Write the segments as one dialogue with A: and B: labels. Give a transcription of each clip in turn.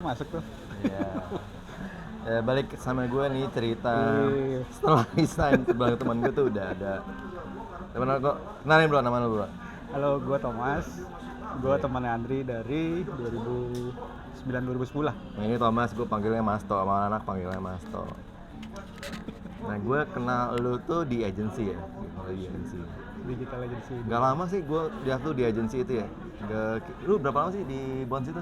A: Masuk tuh.
B: Iya. Balik sama gue nih cerita setelah resign sebelah teman gue tuh udah ada. Temen kok kenalin bro, nama lu bro.
A: Halo, gue Thomas. Gue temannya Andri dari 2009-2010 lah.
B: Nah, ini Thomas, gue panggilnya Masto, sama anak panggilnya Masto. Nah, gue kenal lu tuh di agency ya, di agency.
A: Digital agency.
B: Gak lama sih gue dia tuh di agency itu ya. Lu berapa lama sih di Bonds itu?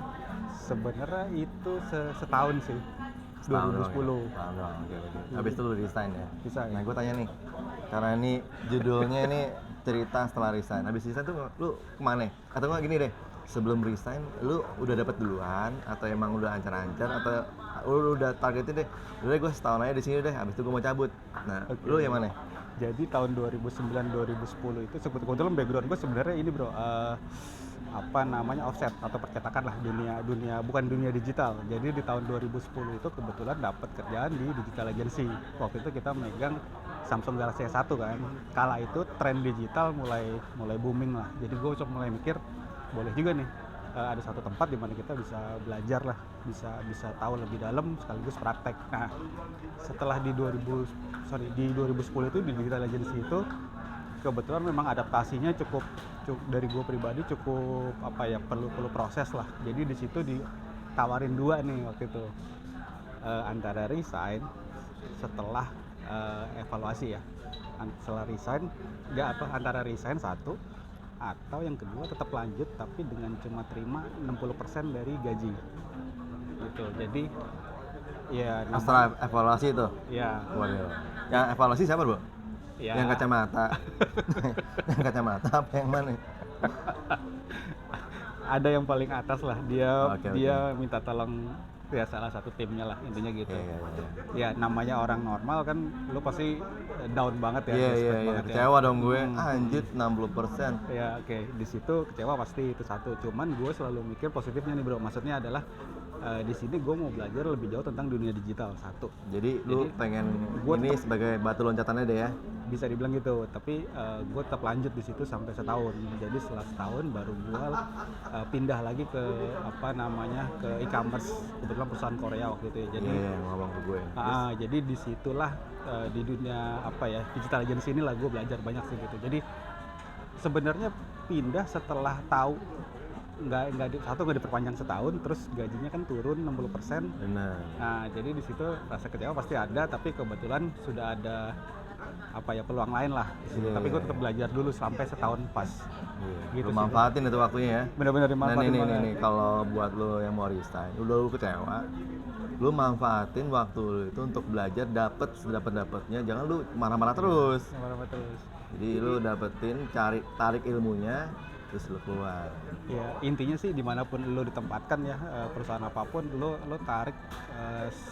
A: Sebenarnya itu setahun sih.
B: Setahun
A: 2010.
B: doang ya? Setahun doang, oke. Habis itu lu resign ya?
A: Resign.
B: Nah, gue tanya nih, karena ini judulnya ini cerita setelah resign. Habis resign tuh lu kemana? Atau nggak gini deh, sebelum resign lu udah dapet duluan atau emang udah ancar-ancar atau lu udah targetin deh, udah deh gue setahun aja di sini deh, habis itu gue mau cabut. Nah, lu yang mana?
A: Jadi tahun 2009-2010 itu kebetulan background gue sebenarnya ini bro, offset atau percetakan lah, dunia bukan dunia digital. Jadi di tahun 2010 itu kebetulan dapat kerjaan di digital agency. Waktu itu kita megang Samsung Galaxy S1 kan. Kala itu tren digital mulai booming lah. Jadi gue coba mulai mikir boleh juga nih ada satu tempat di mana kita bisa belajar lah, bisa tahu lebih dalam sekaligus praktek. Nah, setelah di 2010 itu di digital agency itu kebetulan memang adaptasinya cukup dari gue pribadi cukup perlu proses lah. Jadi di situ ditawarin dua nih waktu itu, antara resign setelah evaluasi ya. Setelah resign antara resign satu atau yang kedua tetap lanjut tapi dengan cuma terima 60% dari gaji gitu. Jadi ya
B: Setelah evaluasi itu?
A: Ya.
B: Waduh. Yang evaluasi siapa bro?
A: Ya.
B: Yang kacamata. Yang kacamata apa yang mana?
A: Ada yang paling atas lah, dia
B: Okay.
A: minta tolong ya salah satu timnya lah, intinya gitu.
B: Iya.
A: Ya namanya orang normal kan lu pasti down banget ya.
B: Iya. Kecewa dong gue. Anjir 60%.
A: Ya oke. Di situ kecewa pasti itu satu. Cuman gue selalu mikir positifnya nih bro. Maksudnya adalah di sini gue mau belajar lebih jauh tentang dunia digital satu.
B: Jadi lu pengen ini sebagai batu loncatannya deh ya?
A: Bisa dibilang gitu, tapi gue tetap lanjut di situ sampai setahun. Jadi setelah setahun baru gue pindah lagi ke ke e-commerce, kebetulan perusahaan Korea waktu itu ya. Jadi
B: ngomong ke gue.
A: Jadi disitulah di dunia digital agency inilah gue belajar banyak sih gitu. Jadi sebenarnya pindah setelah tahu nggak diperpanjang setahun, terus gajinya kan turun 60%.
B: Benar.
A: Nah jadi di situ rasa kecewa pasti ada, tapi kebetulan sudah ada peluang lain lah di situ. Tapi gue tetap belajar dulu sampai setahun pas.
B: Gitu. Lu manfaatin itu waktunya ya.
A: Bener-bener dimanfaatin.
B: Nah ini kalau buat lu yang mau resign, udah lu kecewa, lu manfaatin waktu lu itu untuk belajar, dapet sedapat-dapatnya, jangan lu marah-marah terus. Jadi lu dapetin, tarik ilmunya, terus lu keluar.
A: Ya intinya sih dimanapun lo ditempatkan ya, perusahaan apapun lo tarik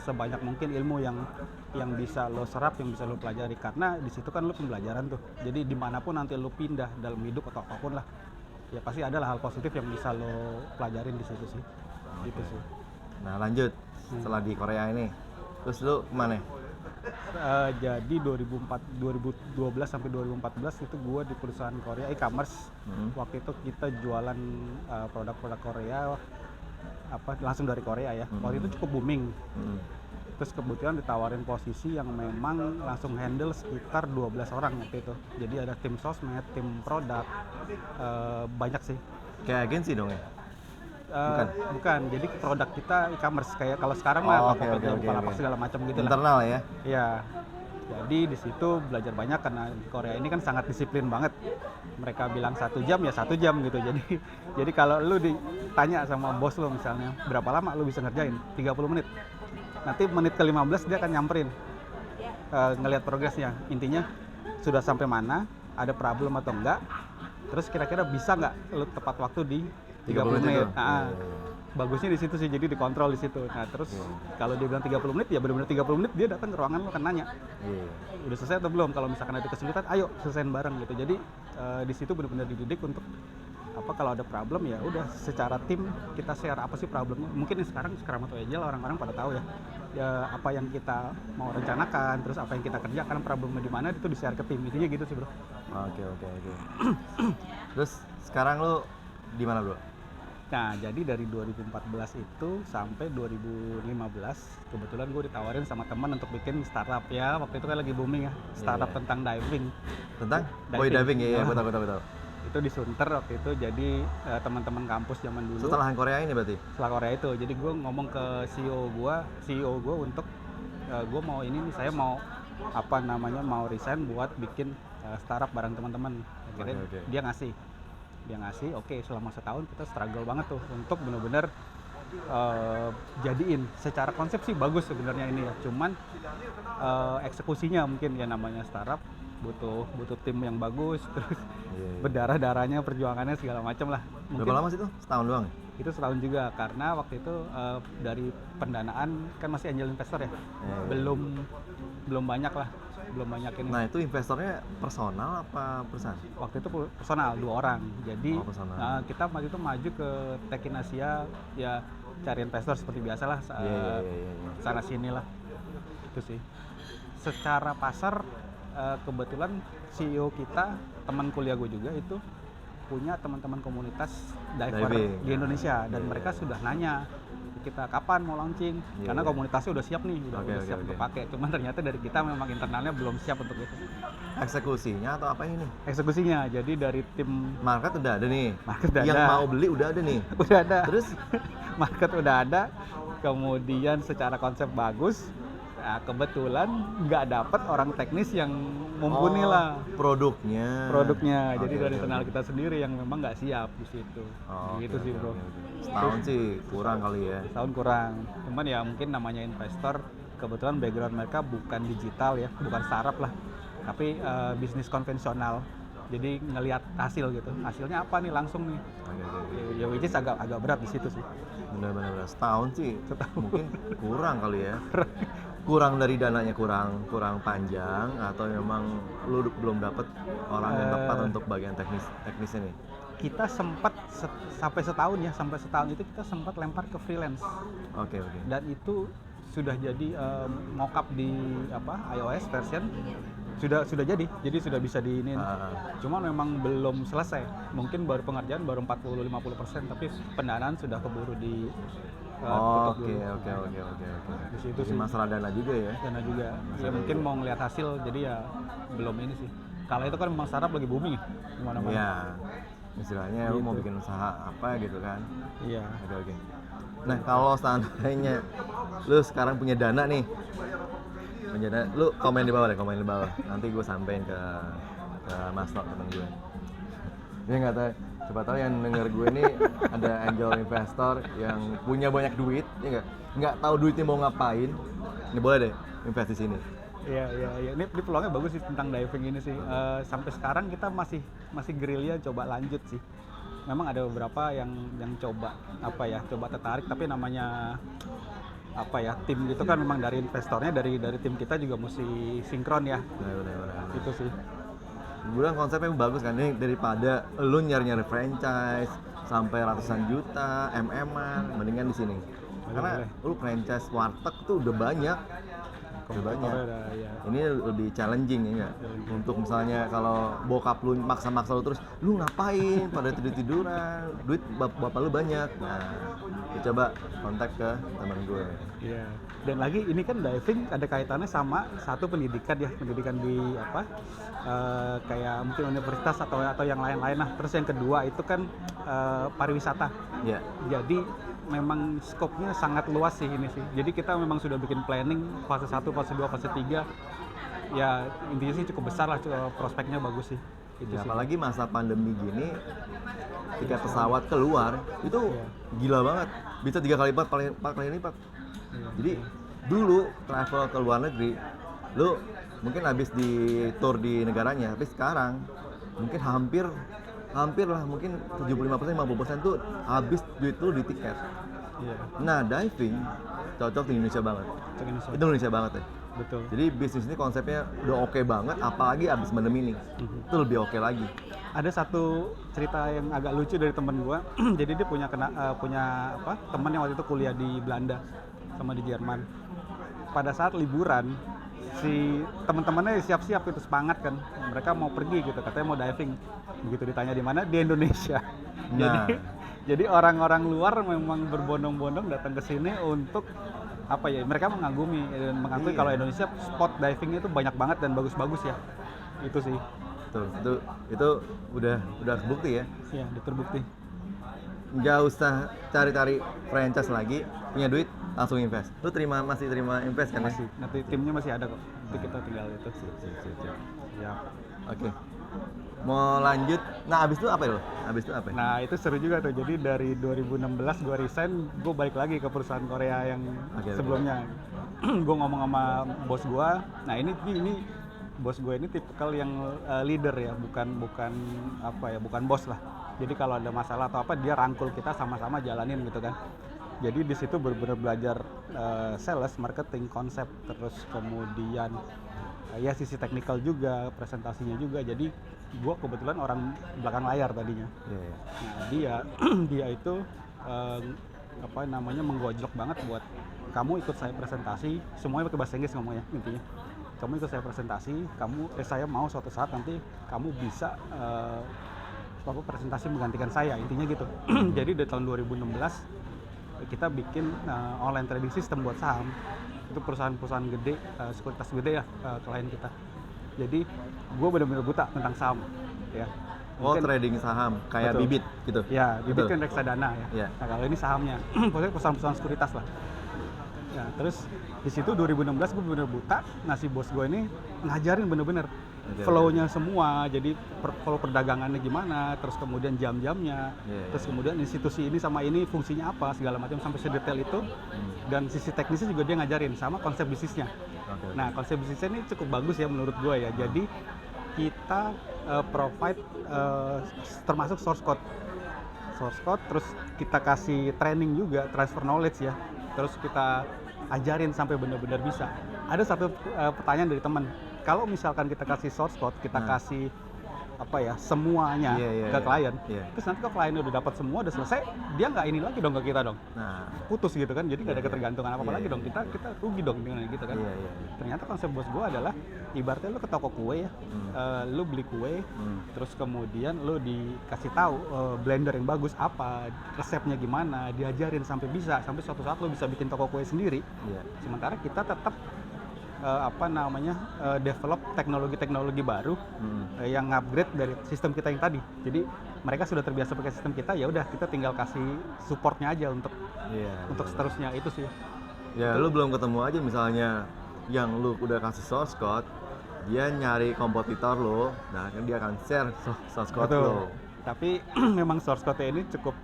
A: sebanyak mungkin ilmu yang bisa lo serap, yang bisa lo pelajari, karena di situ kan lo pembelajaran tuh. Jadi dimanapun nanti lo pindah dalam hidup atau apapun lah, ya pasti ada hal positif yang bisa lo pelajarin di situ sih. Gitu sih.
B: Nah lanjut setelah di Korea ini, terus lu kemana?
A: Jadi 2012 sampai 2014 itu gue di perusahaan Korea e-commerce. Waktu itu kita jualan produk-produk Korea langsung dari Korea ya. Waktu itu cukup booming. Terus kebetulan ditawarin posisi yang memang langsung handle sekitar 12 orang waktu itu. Jadi ada tim sosmed, tim produk, banyak sih.
B: Kayak agensi dong ya?
A: Bukan, jadi produk kita e-commerce kayak kalau sekarang mah Bukalapak segala macam gitu lah.
B: Internal ya?
A: Iya. Jadi di situ belajar banyak karena di Korea ini kan sangat disiplin banget. Mereka bilang 1 jam ya 1 jam gitu. Jadi kalau lu ditanya sama bos lu misalnya berapa lama lu bisa ngerjain? 30 menit. Nanti menit ke-15 dia akan nyamperin, ngelihat progresnya. Intinya sudah sampai mana, ada problem atau enggak, terus kira-kira bisa nggak lu tepat waktu di 30 menit. Bagusnya di situ sih, jadi dikontrol di situ. Nah terus kalau dia bilang 30 menit ya benar-benar 30 menit dia datang ke ruangan lo, kan nanya udah selesai atau belum. Kalau misalkan ada kesulitan ayo selesaiin bareng gitu. Jadi di situ benar-benar dididik untuk kalau ada problem ya udah secara tim kita share apa sih problemnya. Mungkin sekarang Scrum atau Agile orang-orang pada tahu ya apa yang kita mau rencanakan, terus apa yang kita kerjakan, problemnya di mana itu di-share ke tim. Intinya gitu sih bro.
B: Oke. Terus sekarang lu di mana bro?
A: Nah, jadi dari 2014 itu sampai 2015 kebetulan gue ditawarin sama teman untuk bikin startup ya. Waktu itu kan lagi booming ya, startup
B: Iya.
A: tentang diving.
B: Tentang boy diving ya,
A: Nah,
B: betul.
A: itu di Sunter waktu itu. Jadi teman-teman kampus zaman dulu
B: Setelah yang Korea ini berarti?
A: setelah Korea itu. Jadi gue ngomong ke CEO gue untuk gue mau ini nih, saya mau apa namanya, mau resign buat bikin startup bareng teman-teman. Akhirnya
B: Oke.
A: dia ngasih oke, selama setahun kita struggle banget tuh untuk benar-benar jadiin. Secara konsep sih bagus sebenarnya ini ya, cuman eksekusinya mungkin ya, namanya startup butuh tim yang bagus, terus
B: Iya.
A: berdarah-darahnya, perjuangannya segala macam lah.
B: Berapa lama sih itu? Setahun doang ya?
A: Itu setahun juga, karena waktu itu dari pendanaan kan masih angel investor ya,
B: Iya.
A: belum banyak lah, belum banyak ini.
B: Nah itu investornya personal apa perusahaan?
A: Waktu itu personal 2 orang, jadi
B: Oh, personal.
A: kita waktu itu maju ke Tekin Asia ya, cari investor seperti biasa lah,
B: Iya.
A: sana sini lah, itu sih. Secara pasar kebetulan CEO kita teman kuliah gue juga itu punya teman-teman komunitas diver
B: Diving,
A: di Indonesia, dan
B: Iya.
A: mereka sudah nanya ke kita kapan mau launching,
B: Iya,
A: karena
B: iya.
A: komunitasnya udah siap nih, udah
B: Oke.
A: siap untuk pakai. Cuman ternyata dari kita memang internalnya belum siap untuk itu.
B: Eksekusinya atau apa ini?
A: Eksekusinya, jadi dari tim
B: Market udah ada nih.
A: market udah
B: Yang
A: ada.
B: mau beli udah ada nih.
A: Udah ada.
B: Terus
A: Market udah ada, kemudian secara konsep bagus. Nah, kebetulan nggak dapet orang teknis yang mumpuni lah
B: produknya.
A: jadi
B: Oke,
A: dari
B: oke,
A: internal
B: oke.
A: kita sendiri yang memang nggak siap di situ.
B: Oh,
A: Gitu
B: oke,
A: sih
B: oke,
A: bro.
B: oke. Setahun sih kurang kali ya.
A: Tahun kurang, cuman ya mungkin namanya investor, kebetulan background mereka bukan digital ya, bukan startup lah, tapi bisnis konvensional. Jadi ngelihat hasil gitu, hasilnya apa nih langsung nih.
B: Oke.
A: Ya which is agak berat di situ sih.
B: Benar. Setahun sih mungkin kurang kali ya. Kurang dari dananya, kurang panjang, atau memang lu belum dapet orang yang tepat untuk bagian teknisnya nih?
A: Kita sempat sampai setahun itu kita sempat lempar ke freelance,
B: Oke.
A: dan itu sudah jadi mockup di iOS version sudah jadi sudah bisa diinin. Cuma memang belum selesai, mungkin baru pengerjaan baru 40-50%, tapi pendanaan sudah keburu di tutup
B: Oke.
A: dulu. Di situ
B: Jadi
A: sih
B: masalah dana juga ya.
A: dana juga ya, mungkin mau ngelihat hasil, jadi ya belum ini sih. Kalau itu kan memang startup lagi booming ya kemana-mana.
B: Iya. Istilahnya lu mau
A: Gitu.
B: bikin usaha apa gitu kan.
A: Iya.
B: Oke. Nah kalau seandainya lu sekarang punya dana nih, lu komen di bawah. Nanti gue sampein ke Mas Nok, temen gue. Dia nggak tahu, siapa tahu yang denger gue ini ada angel investor yang punya banyak duit, ya nggak tahu duitnya mau ngapain. Ini boleh deh invest di sini.
A: Iya. Ini peluangnya bagus sih tentang diving ini sih. Sampai sekarang kita masih gerilya coba lanjut sih. Memang ada beberapa yang coba tertarik, tapi namanya tim gitu kan, memang dari investornya dari tim kita juga mesti sinkron ya.
B: Benar.
A: Itu sih.
B: Gue bilang konsepnya bagus kan, ini daripada lu nyari franchise sampai ratusan juta, MM-an, mendingan di sini. Karena lu franchise warteg tuh udah banyak.
A: Ya.
B: Ini lebih challenging ya nggak? Untuk misalnya kalau bokap lu maksa-maksa lu terus, lu ngapain pada tidur-tiduran, duit bapak lu banyak. Nah, ya coba kontak ke teman gue.
A: Iya. Dan lagi ini kan diving ada kaitannya sama satu pendidikan di kayak mungkin universitas atau yang lain-lain lah. Terus yang kedua itu kan pariwisata.
B: Iya.
A: Jadi memang skopnya sangat luas sih ini sih. Jadi kita memang sudah bikin planning fase 1, fase 2, fase 3. Ya intinya sih cukup besar lah, prospeknya bagus sih. Itu
B: Ya,
A: sih.
B: apalagi masa pandemi gini, tiket pesawat keluar itu gila banget, bisa 3 kali lipat, 4 kali lipat. Jadi dulu travel ke luar negeri, lu mungkin habis di tour di negaranya, tapi sekarang mungkin hampir lah, mungkin 75%-50% tuh habis duit lu di tiket.
A: Iya.
B: Nah, diving cocok di Indonesia banget. Itu Indonesia banget ya.
A: Betul.
B: Jadi bisnis ini konsepnya udah oke banget, apalagi abis pandemi ini. Itu lebih oke lagi.
A: Ada satu cerita yang agak lucu dari temen gua. Jadi dia punya teman yang waktu itu kuliah di Belanda sama di Jerman. Pada saat liburan, si teman-temannya siap-siap itu, semangat kan. Mereka mau pergi gitu, katanya mau diving. Begitu ditanya di mana, di Indonesia.
B: Nah.
A: Jadi orang-orang luar memang berbondong-bondong datang ke sini untuk apa ya? Mereka mengagumi dan mengakui
B: Iya.
A: kalau Indonesia spot diving itu banyak banget dan bagus-bagus ya. Itu sih.
B: Betul, itu udah kebukti ya.
A: Ya, udah terbukti.
B: Nggak usah cari-cari franchise lagi, punya duit langsung invest. Lu masih terima invest kan?
A: Masih. Nanti timnya masih ada kok. Nanti kita tinggal itu.
B: Siap.
A: Ya.
B: Oke. Mau lanjut. Nah, abis itu apa ya lo? Abis itu apa?
A: Nah, itu seru juga tuh. Jadi dari 2016 gue resign, gue balik lagi ke perusahaan Korea yang
B: Oke.
A: sebelumnya. Gue ngomong sama bos gue. Nah, ini bos gue ini tipikal yang leader ya, bukan apa ya, bukan bos lah. Jadi kalau ada masalah atau apa dia rangkul kita sama-sama jalanin gitu kan. Jadi di situ benar-benar belajar sales, marketing, konsep, terus kemudian ya sisi teknikal juga, presentasinya juga. Jadi gue kebetulan orang belakang layar tadinya.
B: Iya.
A: Nah dia itu apa namanya menggojlok banget buat kamu ikut saya presentasi, semuanya pakai bahasa Inggris ngomongnya intinya. Kamu ikut saya presentasi, saya mau suatu saat nanti kamu bisa presentasi menggantikan saya, intinya gitu. Jadi dari tahun 2016 kita bikin online trading system buat saham. Itu perusahaan-perusahaan gede, sekuritas gede ya klien kita. Jadi gue benar-benar buta tentang saham ya.
B: Trading saham kayak
A: Betul.
B: bibit gitu.
A: Ya, bibit
B: Betul.
A: kan reksadana ya.
B: Iya.
A: Nah kalau ini sahamnya, pokoknya perusahaan-perusahaan sekuritas lah. Ya, terus di situ 2016 gue bener buta, nasi bos gue ini ngajarin bener-bener
B: Oke.
A: flow-nya semua, jadi flow perdagangannya gimana, terus kemudian jam-jamnya, terus kemudian institusi ini sama ini fungsinya apa, segala macam sampai sedetail itu. Dan sisi teknisnya juga dia ngajarin, sama konsep bisnisnya.
B: Oke.
A: Nah konsep bisnisnya ini cukup bagus ya menurut gue ya, jadi kita provide termasuk source code, terus kita kasih training juga, transfer knowledge ya, terus kita ajarin sampai benar-benar bisa. Ada satu pertanyaan dari teman, kalau misalkan kita kasih source code, kita kasih apa ya semuanya ke klien, terus nanti kalau klien udah dapat semua, udah selesai, dia nggak ini lagi dong ke kita dong,
B: Nah,
A: putus gitu kan, jadi nggak ada ketergantungan apa-apa lagi dong, kita rugi dong dengan gitu kan.
B: iya.
A: Ternyata konsep bos gue adalah ibaratnya lu ke toko kue ya, lu beli kue, terus kemudian lu dikasih tahu blender yang bagus apa, resepnya gimana, diajarin sampai bisa, sampai suatu saat lu bisa bikin toko kue sendiri.
B: Iya.
A: Sementara kita tetap develop teknologi baru yang upgrade dari sistem kita yang tadi. Jadi mereka sudah terbiasa pakai sistem kita, ya udah kita tinggal kasih supportnya aja untuk seterusnya itu sih.
B: Ya, lu belum ketemu aja misalnya yang lu udah kasih source code, dia nyari kompetitor lo, nah kan dia akan share source code lo.
A: Tapi memang source code ini cukup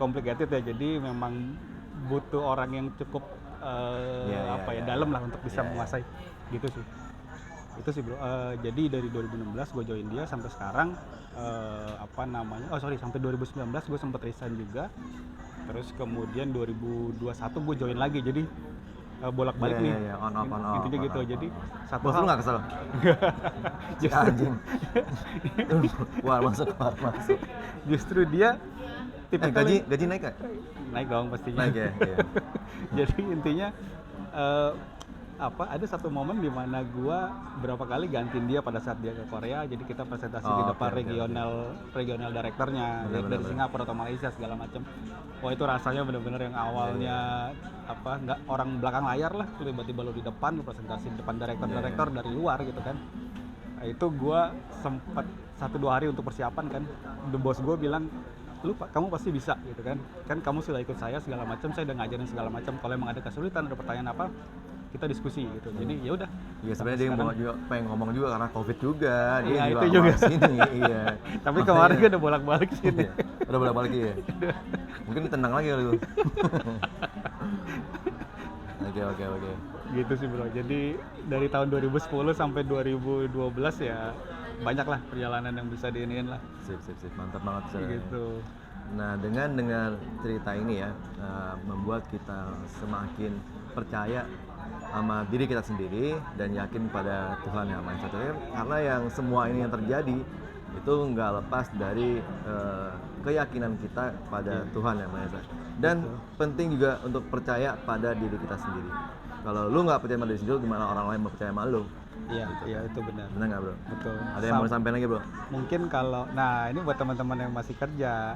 A: complicated ya, jadi memang butuh orang yang cukup dalam lah untuk bisa menguasai gitu sih. Itu sih bro. Jadi dari 2016 gue join dia sampai sekarang sampai 2019 gue sempat resign juga. Terus kemudian 2021 gue join lagi, jadi bolak-balik nih.
B: On off.
A: Intinya gitu. Jadi satu
B: bos
A: hal.
B: lu nggak kesel? Anjing. Keluar masuk.
A: Justru dia tipikal
B: gaji naik nggak?
A: naik dong pastinya.
B: Naik ya.
A: Jadi intinya ada satu momen di mana gua berapa kali gantiin dia pada saat dia ke Korea, jadi kita presentasi di depan regional direkturnya dari Singapura atau Malaysia segala macam. Wah itu rasanya bener-bener yang awalnya nggak orang belakang layar lah, tiba-tiba lo di depan, lo presentasi di depan direktur dari luar gitu kan. Nah, itu gua sempat 1-2 hari untuk persiapan kan. The bos gua bilang, kamu pasti bisa gitu kan kamu sudah ikut saya segala macam, saya udah ngajarin segala macam, kalau emang ada kesulitan, ada pertanyaan apa, kita diskusi gitu. Jadi ya udah.
B: Iya, sebenarnya dia pengen ngomong juga karena COVID juga, dia
A: itu juga
B: sini. Iya.
A: Tapi kemarin gue udah bolak-balik sini.
B: Udah bolak-balik ya. Mungkin ditendang lagi kali lu. Oke.
A: Gitu sih bro. Jadi dari tahun 2010 sampai 2012 ya banyak lah perjalanan yang bisa diiniin lah.
B: Sip. Mantap banget sih.
A: Gitu.
B: Nah, dengan dengar cerita ini ya, membuat kita semakin percaya sama diri kita sendiri dan yakin pada Tuhan Yang Maha Esa. Karena yang semua ini yang terjadi itu nggak lepas dari keyakinan kita pada Tuhan Yang Maha Esa. Dan penting juga untuk percaya pada diri kita sendiri. Kalau lu nggak percaya sama diri sendiri, gimana orang lain mau percaya sama lu?
A: Iya, itu benar.
B: Benar nggak bro?
A: Betul.
B: Ada yang mau disampaikan lagi bro?
A: Mungkin ini buat teman-teman yang masih kerja,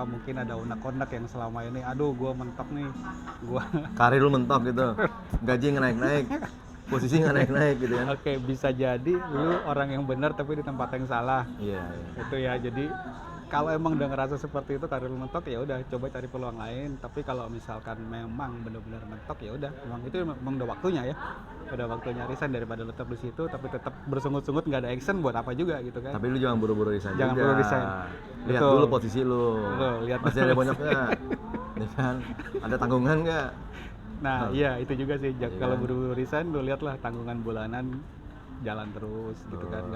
A: mungkin ada unek-unek yang selama ini, aduh gue mentok nih, gue
B: Karir lu mentok gitu, gaji nggak naik-naik, posisi nggak naik-naik gitu kan.
A: oke, bisa jadi lu orang yang benar tapi di tempat yang salah.
B: Iya, iya.
A: Itu ya, jadi kalau emang udah ngerasa seperti itu karir lu mentok, ya udah coba cari peluang lain. Tapi kalau misalkan memang benar-benar mentok, ya udah, memang itu memang udah waktunya ya, udah waktunya resign, daripada lu tetap di situ tapi tetap bersungut-sungut nggak ada action, buat apa juga gitu kan.
B: Tapi lu jangan buru-buru resign
A: Jangan
B: juga.
A: buru resign.
B: Lihat
A: Betul.
B: dulu posisi lu.
A: Betul, lihat
B: Masih
A: dulu
B: ada banyak nggak? Ya kan? Ada tanggungan nggak?
A: Nah iya, itu juga sih,
B: Iya
A: kalau
B: kan?
A: buru-buru resign lu lihatlah tanggungan bulanan jalan terus gitu kan,
B: Betul.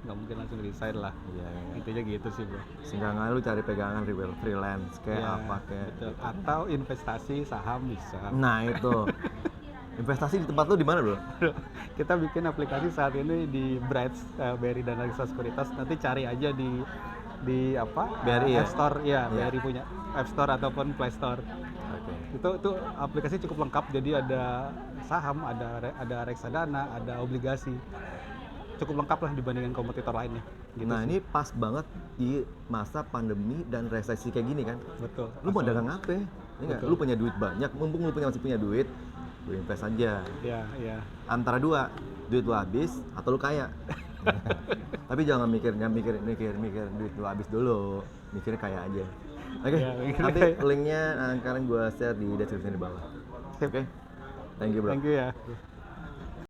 A: nggak mungkin langsung resign lah.
B: Iya, iya.
A: Intinya gitu sih bro.
B: Seenggaknya lu cari pegangan freelance kayak
A: Iya,
B: apa kayak.
A: betul. Atau investasi saham bisa.
B: Nah itu. Investasi di tempat lu di mana, Bro?
A: Kita bikin aplikasi saat ini di Bright, BRI dan Reksa Sekuritas. Nanti cari aja di
B: BRI ya?
A: App Store ya,
B: Iya.
A: BRI punya App Store ataupun Play Store.
B: Oke.
A: Itu aplikasi cukup lengkap, jadi ada saham, ada reksadana, ada obligasi. Cukup lengkap lah dibandingkan kompetitor lainnya. Gitu
B: Nah,
A: sih.
B: ini pas banget di masa pandemi dan resesi kayak gini kan.
A: Betul.
B: Lu mau dagang apa? Ini nggak?
A: Betul.
B: Lu punya duit banyak, mumpung lu masih punya duit, lu invest aja.
A: Ya, ya.
B: Antara dua, duit lu habis atau lu kaya. Tapi jangan mikir duit lu habis dulu, mikirnya kaya aja. Oke,
A: Ya, mikirnya
B: nanti
A: kaya.
B: linknya sekarang gua share di description di bawah.
A: Sip.
B: Oke, thank you bro.
A: Thank you ya.